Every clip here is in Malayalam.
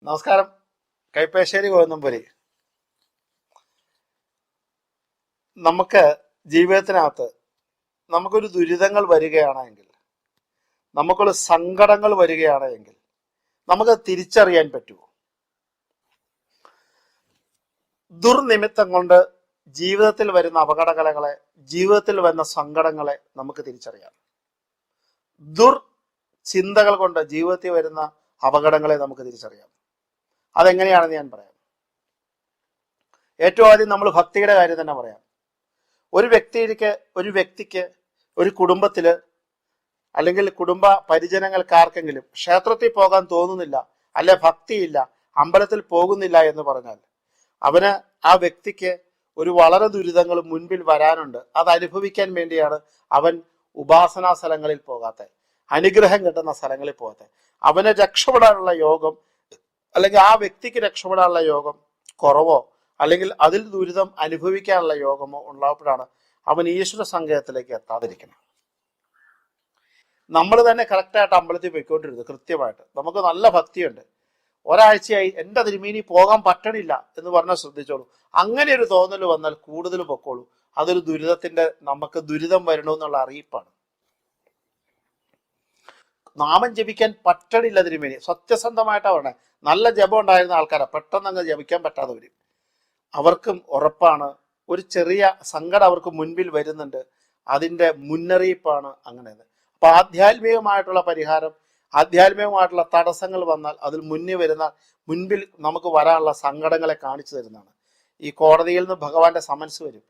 നമസ്കാരം. കൈപ്പേശ്ശേരി ഗോവിന്ദമ്പുരി. നമുക്ക് ജീവിതത്തിനകത്ത് നമുക്കൊരു ദുരിതങ്ങൾ വരികയാണെങ്കിൽ, നമുക്കൊരു സങ്കടങ്ങൾ വരികയാണെങ്കിൽ നമുക്ക് തിരിച്ചറിയാൻ പറ്റുമോ? ദുർനിമിത്തം കൊണ്ട് ജീവിതത്തിൽ വരുന്ന അപകടങ്ങളെ, ജീവിതത്തിൽ വരുന്ന സങ്കടങ്ങളെ നമുക്ക് തിരിച്ചറിയാം. ചിന്തകൾ കൊണ്ട് ജീവിതത്തിൽ വരുന്ന അപകടങ്ങളെ നമുക്ക് തിരിച്ചറിയാം. അതെങ്ങനെയാണെന്ന് ഞാൻ പറയാം. ഏറ്റവും ആദ്യം നമ്മൾ ഭക്തിയുടെ കാര്യം തന്നെ പറയാം. ഒരു വ്യക്തിക്ക് ഒരു കുടുംബത്തില് അല്ലെങ്കിൽ കുടുംബ പരിജനങ്ങൾക്കാർക്കെങ്കിലും ക്ഷേത്രത്തിൽ പോകാൻ തോന്നുന്നില്ല, അല്ലെ ഭക്തിയില്ല, അമ്പലത്തിൽ പോകുന്നില്ല എന്ന് പറഞ്ഞാൽ ആ വ്യക്തിക്ക് ഒരു വളരെ ദുരിതങ്ങൾ മുൻപിൽ വരാനുണ്ട്. അത് അനുഭവിക്കാൻ വേണ്ടിയാണ് അവൻ ഉപാസനാ സ്ഥലങ്ങളിൽ പോകാത്ത, അനുഗ്രഹം കിട്ടുന്ന സ്ഥലങ്ങളിൽ പോകാത്ത. അവന് രക്ഷപ്പെടാനുള്ള യോഗം, അല്ലെങ്കിൽ ആ വ്യക്തിക്ക് രക്ഷപ്പെടാനുള്ള യോഗം കുറവോ അല്ലെങ്കിൽ അതിൽ ദുരിതം അനുഭവിക്കാനുള്ള യോഗമോ ഉള്ളപ്പോഴാണ് അവൻ ഈശ്വര സങ്കേതത്തിലേക്ക് എത്താതിരിക്കണം. നമ്മൾ തന്നെ കറക്റ്റായിട്ട് അമ്പലത്തിൽ പോയിക്കൊണ്ടിരുന്നത് കൃത്യമായിട്ട്, നമുക്ക് നല്ല ഭക്തിയുണ്ട്, ഒരാഴ്ചയായി എൻ്റെ തിരുമേനി പോകാൻ പറ്റണില്ല എന്ന് പറഞ്ഞാൽ ശ്രദ്ധിച്ചോളൂ. അങ്ങനെ ഒരു തോന്നൽ വന്നാൽ കൂടുതൽ പൊക്കോളൂ. അതൊരു നമുക്ക് ദുരിതം വരണമെന്നുള്ള അറിയിപ്പാണ്. നാമം ജപിക്കാൻ പറ്റണില്ല തിരുമേനി, സത്യസന്ധമായിട്ടാണ് പറഞ്ഞത്. നല്ല ജപം ഉണ്ടായിരുന്ന ആൾക്കാരാണ് പെട്ടെന്ന് അങ്ങ് ജപിക്കാൻ പറ്റാതെ വരും. അവർക്കും ഉറപ്പാണ് ഒരു ചെറിയ സങ്കടം അവർക്ക് മുൻപിൽ വരുന്നുണ്ട്. അതിൻ്റെ മുന്നറിയിപ്പാണ് അങ്ങനെയത്. അപ്പൊ ആധ്യാത്മികമായിട്ടുള്ള പരിഹാരം, ആധ്യാത്മികമായിട്ടുള്ള തടസ്സങ്ങൾ വന്നാൽ അതിൽ മുൻപിൽ നമുക്ക് വരാനുള്ള സങ്കടങ്ങളെ കാണിച്ചു തരുന്നതാണ്. ഈ കോടതിയിൽ നിന്ന് ഭഗവാന്റെ സമൻസ് വരും.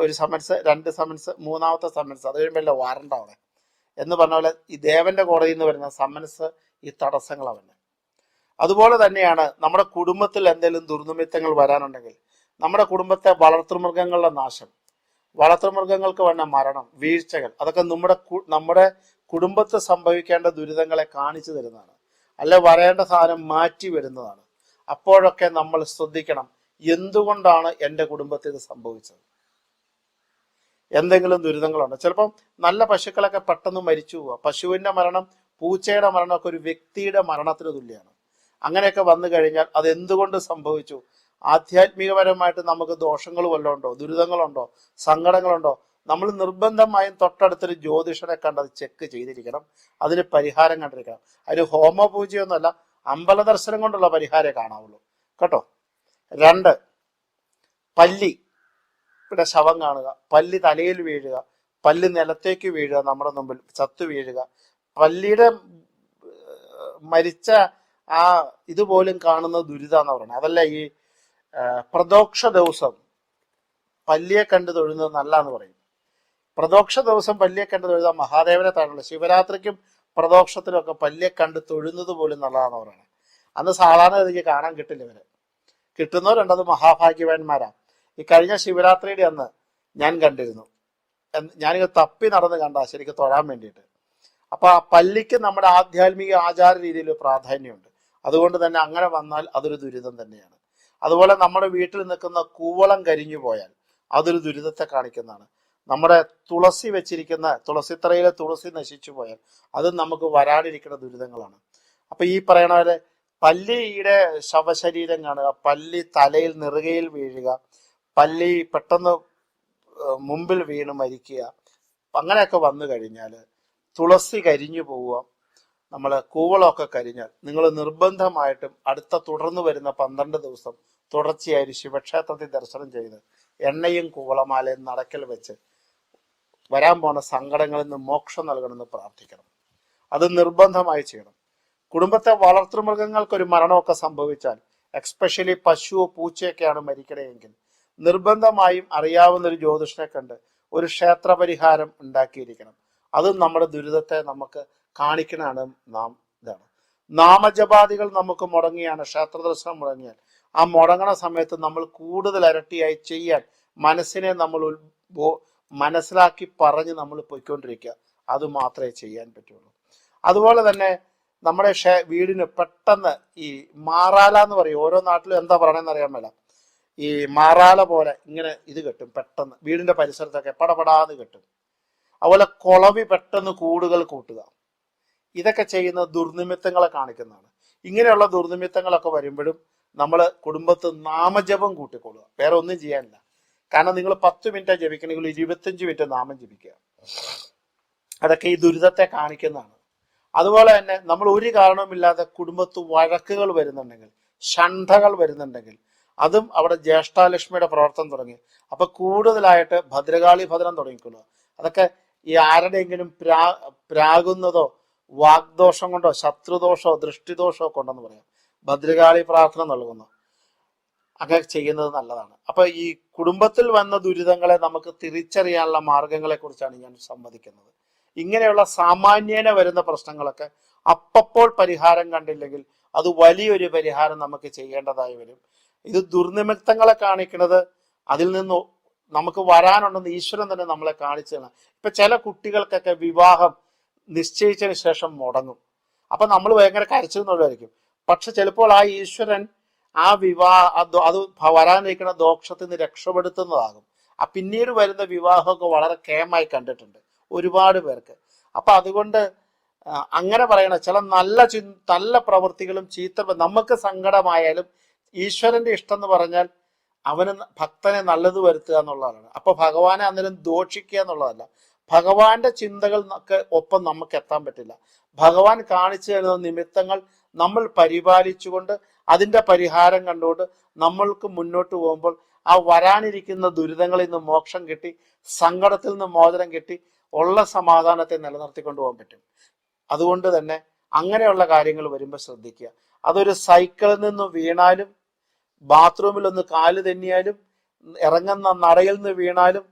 ഒരു സമൻസ്, 2 സമൻസ്, 3ാമത്തെ സമൻസ്, അത് കഴിയുമ്പോൾ വാറണ്ട് അവിടെ എന്ന് പറഞ്ഞ പോലെ ഈ ദേവന്റെ കോടതിയിൽ നിന്ന് വരുന്ന സമൻസ് ഈ തടസ്സങ്ങൾ അവന്. അതുപോലെ തന്നെയാണ് നമ്മുടെ കുടുംബത്തിൽ എന്തെങ്കിലും ദുർനിമിത്തങ്ങൾ വരാനുണ്ടെങ്കിൽ, നമ്മുടെ കുടുംബത്തെ വളർത്തുമൃഗങ്ങളുടെ നാശം, വളർത്തുമൃഗങ്ങൾക്ക് വന്ന മരണം, വീഴ്ചകൾ, അതൊക്കെ നമ്മുടെ കുടുംബത്തിൽ സംഭവിക്കേണ്ട ദുരിതങ്ങളെ കാണിച്ചു തരുന്നതാണ്. അല്ലെ വരേണ്ട സാധനം മാറ്റി വരുന്നതാണ്. അപ്പോഴൊക്കെ നമ്മൾ ശ്രദ്ധിക്കണം, എന്തുകൊണ്ടാണ് എൻ്റെ കുടുംബത്തിൽ ഇത് സംഭവിച്ചത്? എന്തെങ്കിലും ദുരിതങ്ങളുണ്ട്. ചിലപ്പം നല്ല പശുക്കളൊക്കെ പെട്ടെന്ന് മരിച്ചു പോവുക. പശുവിന്റെ മരണം, പൂച്ചയുടെ മരണമൊക്കെ ഒരു വ്യക്തിയുടെ മരണത്തിന് തുല്യമാണ്. അങ്ങനെയൊക്കെ വന്നു കഴിഞ്ഞാൽ അത് എന്തുകൊണ്ട് സംഭവിച്ചു? ആധ്യാത്മികപരമായിട്ട് നമുക്ക് ദോഷങ്ങൾ വല്ലതും ഉണ്ടോ, ദുരിതങ്ങളുണ്ടോ, സങ്കടങ്ങളുണ്ടോ? നമ്മൾ നിർബന്ധമായും തൊട്ടടുത്തൊരു ജ്യോതിഷനെ കണ്ടത് ചെക്ക് ചെയ്തിരിക്കണം. അതിന് പരിഹാരം കണ്ടിരിക്കണം. അതിന് ഹോമ പൂജയൊന്നുമല്ല, അമ്പല ദർശനം കൊണ്ടുള്ള പരിഹാരമേ കാണാവുള്ളൂ കേട്ടോ. 2, പല്ലിയുടെ ശവം കാണുക, പല്ലി തലയിൽ വീഴുക, പല്ല് നിലത്തേക്ക് വീഴുക, നമ്മുടെ മുമ്പിൽ ചത്തു വീഴുക, പല്ലിയുടെ മരിച്ച ഇതുപോലും കാണുന്ന ദുരിതാന്ന് പറയുന്നത്. അതല്ല ഈ പ്രദോക്ഷ ദിവസം പല്ലിയെ കണ്ടു തൊഴുന്നത് നല്ലാന്ന് പറയും. പ്രദോക്ഷ ദിവസം പല്ലിയെ കണ്ടു തൊഴുതാൽ മഹാദേവനെ താഴെ. ശിവരാത്രിക്കും പ്രദോഷത്തിനും ഒക്കെ പല്ലിയെ കണ്ട് തൊഴുന്നത് പോലും നല്ലതാന്ന് പറയുന്നത്. അന്ന് സാധാരണ ഗതിക്ക് കാണാൻ കിട്ടില്ല. കിട്ടുന്നവരുണ്ട്, അത് മഹാഭാഗ്യവാന്മാരാ. ഈ കഴിഞ്ഞ ശിവരാത്രിയുടെ അന്ന് ഞാൻ കണ്ടിരുന്നു. ഞാനിങ്ങനെ തപ്പി നടന്ന് കണ്ടാ ശരിക്കും തൊഴാൻ വേണ്ടിയിട്ട്. അപ്പൊ ആ പല്ലിക്ക് നമ്മുടെ ആധ്യാത്മിക ആചാര രീതിയിൽ പ്രാധാന്യമുണ്ട്. അതുകൊണ്ട് തന്നെ അങ്ങനെ വന്നാൽ അതൊരു ദുരിതം തന്നെയാണ്. അതുപോലെ നമ്മുടെ വീട്ടിൽ നിൽക്കുന്ന കൂവളം കരിഞ്ഞു പോയാൽ അതൊരു ദുരിതത്തെ കാണിക്കുന്നതാണ്. നമ്മുടെ തുളസി വെച്ചിരിക്കുന്ന തുളസിത്തറയിലെ തുളസി നശിച്ചു പോയാൽ അത് നമുക്ക് വരാനിരിക്കുന്ന ദുരിതങ്ങളാണ്. അപ്പൊ ഈ പറയണ പോലെ പല്ലിയുടെ ശവശരീരം കാണുക, പല്ലി തലയിൽ നെറുകയിൽ വീഴുക, പല്ലി പെട്ടെന്ന് മുമ്പിൽ വീണ് മരിക്കുക, അങ്ങനെയൊക്കെ വന്നു കഴിഞ്ഞാൽ, തുളസി കരിഞ്ഞു പോവുക, നമ്മൾ കൂവളമൊക്കെ കരിഞ്ഞാൽ നിങ്ങൾ നിർബന്ധമായിട്ടും തുടർന്ന് വരുന്ന 12 ദിവസം തുടർച്ചയായി ശിവക്ഷേത്രത്തിൽ ദർശനം ചെയ്ത് എണ്ണയും കൂവളമാലയും നടക്കൽ വെച്ച് വരാൻ പോണ സങ്കടങ്ങളിൽ നിന്ന് മോക്ഷം നൽകണമെന്ന് പ്രാർത്ഥിക്കണം. അത് നിർബന്ധമായി ചെയ്യണം. കുടുംബത്തെ വളർത്തുമൃഗങ്ങൾക്കൊരു മരണമൊക്കെ സംഭവിച്ചാൽ, എക്സ്പെഷ്യലി പശുവോ പൂച്ചയൊക്കെയാണ് മരിക്കണമെങ്കിൽ, നിർബന്ധമായും അറിയാവുന്ന ഒരു ജ്യോതിഷനെ കണ്ട് ഒരു ക്ഷേത്ര പരിഹാരം ഉണ്ടാക്കിയിരിക്കണം. അതും നമ്മുടെ ദുരിതത്തെ നമുക്ക് കാണിക്കണാണ്. ഇതാണ് നാമജപാദികൾ നമുക്ക് മുടങ്ങിയാണ്, ക്ഷേത്ര ദർശനം മുടങ്ങിയാൽ ആ മുടങ്ങണ സമയത്ത് നമ്മൾ കൂടുതൽ ഇരട്ടിയായി ചെയ്യാൻ മനസ്സിനെ നമ്മൾ മനസ്സിലാക്കി പറഞ്ഞ് നമ്മൾ പൊയ്ക്കൊണ്ടിരിക്കുക. അത് മാത്രമേ ചെയ്യാൻ പറ്റുള്ളൂ. അതുപോലെ തന്നെ നമ്മുടെ വീടിന് പെട്ടെന്ന് ഈ മാറാല എന്ന് പറയും, ഓരോ നാട്ടിലും എന്താ പറയണെന്ന് അറിയാൻ മേല, ഈ മാറാല പോലെ ഇങ്ങനെ ഇത് കെട്ടും പെട്ടെന്ന് വീടിന്റെ പരിസരത്തൊക്കെ പടപടാന്ന് കെട്ടും. അതുപോലെ കുളവി പെട്ടെന്ന് കൂടുകൾ കൂട്ടുക, ഇതൊക്കെ ചെയ്യുന്ന ദുർനിമിത്തങ്ങളെ കാണിക്കുന്നതാണ്. ഇങ്ങനെയുള്ള ദുർനിമിത്തങ്ങളൊക്കെ വരുമ്പോഴും നമ്മൾ കുടുംബത്ത് നാമജപം കൂട്ടിക്കൊള്ളുക. വേറെ ഒന്നും ചെയ്യാനില്ല. കാരണം നിങ്ങൾ 10 മിനിറ്റ് ജപിക്കണമെങ്കിൽ 25 മിനിറ്റ് നാമം ജപിക്കുക. അതൊക്കെ ഈ ദുരിതത്തെ കാണിക്കുന്നതാണ്. അതുപോലെ തന്നെ നമ്മൾ ഒരു കാരണവുമില്ലാതെ കുടുംബത്ത് വഴക്കുകൾ വരുന്നുണ്ടെങ്കിൽ, ഷണ്ഠകൾ വരുന്നുണ്ടെങ്കിൽ, അതും അവിടെ ജ്യേഷ്ഠാലക്ഷ്മിയുടെ പ്രവർത്തനം തുടങ്ങി. അപ്പൊ കൂടുതലായിട്ട് ഭദ്രകാളി ഭദ്രം തുടങ്ങിക്കൊള്ളുക. അതൊക്കെ ഈ ആരുടെയെങ്കിലും പ്രാകുന്നതോ വാഗ്ദോഷം കൊണ്ടോ ശത്രുദോഷമോ ദൃഷ്ടിദോഷമോ കൊണ്ടെന്ന് പറയാം. ഭദ്രകാളി പ്രാർത്ഥന നൽകുന്നു. അങ്ങനെ ചെയ്യുന്നത് നല്ലതാണ്. അപ്പൊ ഈ കുടുംബത്തിൽ വന്ന ദുരിതങ്ങളെ നമുക്ക് തിരിച്ചറിയാനുള്ള മാർഗങ്ങളെ കുറിച്ചാണ് ഞാൻ സംവദിക്കുന്നത്. ഇങ്ങനെയുള്ള സാമാന്യേന വരുന്ന പ്രശ്നങ്ങളൊക്കെ അപ്പപ്പോൾ പരിഹാരം കണ്ടില്ലെങ്കിൽ അത് വലിയൊരു പരിഹാരം നമുക്ക് ചെയ്യേണ്ടതായി വരും. ഇത് ദുർനിമിത്തങ്ങളെ കാണിക്കുന്നത് അതിൽ നിന്ന് നമുക്ക് വരാനുണ്ടെന്ന് ഈശ്വരൻ തന്നെ നമ്മളെ കാണിച്ചു തരണം. ഇപ്പൊ ചില കുട്ടികൾക്കൊക്കെ വിവാഹം നിശ്ചയിച്ചതിന് ശേഷം മുടങ്ങും. അപ്പൊ നമ്മൾ ഭയങ്കര കരച്ചിലുള്ളതായിരിക്കും. പക്ഷെ ചിലപ്പോൾ ആ ഈശ്വരൻ ആ അത് വരാനിരിക്കുന്ന ദോഷത്തിൽ നിന്ന് രക്ഷപ്പെടുത്തുന്നതാകും. ആ പിന്നീട് വരുന്ന വിവാഹമൊക്കെ വളരെ കേമായി കണ്ടിട്ടുണ്ട് ഒരുപാട് പേർക്ക്. അപ്പൊ അതുകൊണ്ട് അങ്ങനെ പറയണ ചില നല്ല പ്രവൃത്തികളും നമുക്ക് സങ്കടമായാലും ഈശ്വരന്റെ ഇഷ്ടം എന്ന് പറഞ്ഞാൽ അവന് ഭക്തനെ നല്ലത് വരുത്തുക എന്നുള്ളതാണ്. അപ്പൊ ഭഗവാനെ അന്നേരം ദോഷിക്കുക എന്നുള്ളതല്ല. ഭഗവാന്റെ ചിന്തകൾ ഒപ്പം നമുക്ക് എത്താൻ പറ്റില്ല. ഭഗവാൻ കാണിച്ചു തരുന്ന നിമിത്തങ്ങൾ നമ്മൾ പരിപാലിച്ചുകൊണ്ട് അതിന്റെ പരിഹാരം കണ്ടുകൊണ്ട് നമ്മൾക്ക് മുന്നോട്ട് പോകുമ്പോൾ ആ വരാനിരിക്കുന്ന ദുരിതങ്ങളിൽ നിന്ന് മോക്ഷം കിട്ടി, സങ്കടത്തിൽ നിന്ന് മോചനം കിട്ടി, ഉള്ള സമാധാനത്തെ നിലനിർത്തിക്കൊണ്ടു പോകാൻ പറ്റും. അതുകൊണ്ട് തന്നെ അങ്ങനെയുള്ള കാര്യങ്ങൾ വരുമ്പോൾ ശ്രദ്ധിക്കുക. അതൊരു സൈക്കിളിൽ നിന്ന് വീണാലും, ബാത്റൂമിൽ ഒന്ന് കാല് തെന്നിയാലും, ഇറങ്ങുന്ന നടയിൽ നിന്ന് വീണാലും,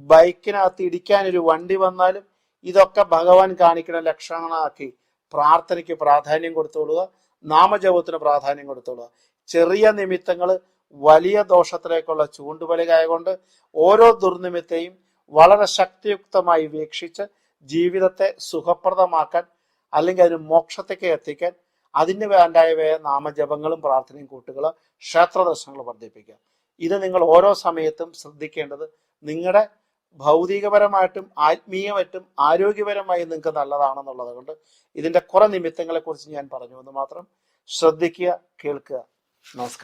ബൈക്കിനകത്ത് ഇടിക്കാനൊരു വണ്ടി വന്നാലും, ഇതൊക്കെ ഭഗവാൻ കാണിക്കുന്ന ലക്ഷണങ്ങളാക്കി പ്രാർത്ഥനയ്ക്ക് പ്രാധാന്യം കൊടുത്തോളുക, നാമജപത്തിന് പ്രാധാന്യം കൊടുത്തോളുക. ചെറിയ നിമിത്തങ്ങൾ വലിയ ദോഷത്തിലേക്കുള്ള ചൂണ്ടുവലികയായതുകൊണ്ട് ഓരോ ദുർനിമിത്തെയും വളരെ ശക്തിയുക്തമായി വീക്ഷിച്ച് ജീവിതത്തെ സുഖപ്രദമാക്കാൻ അല്ലെങ്കിൽ അതിന് മോക്ഷത്തേക്ക് എത്തിക്കാൻ അതിന് വേണ്ടായ നാമജപങ്ങളും പ്രാർത്ഥനയും കൂട്ടുകൾ, ക്ഷേത്ര ദർശനങ്ങൾ വർദ്ധിപ്പിക്കുക. ഇത് നിങ്ങൾ ഓരോ സമയത്തും ശ്രദ്ധിക്കേണ്ടത് നിങ്ങളുടെ ഭൗതികപരമായിട്ടും ആത്മീയമായിട്ടും ആരോഗ്യപരമായി നിങ്ങൾക്ക് നല്ലതാണെന്നുള്ളത് കൊണ്ട് ഇതിന്റെ കുറെ നിമിത്തങ്ങളെ കുറിച്ച് ഞാൻ പറഞ്ഞു എന്ന് മാത്രം. ശ്രദ്ധിക്കുക, കേൾക്കുക. നമസ്കാരം.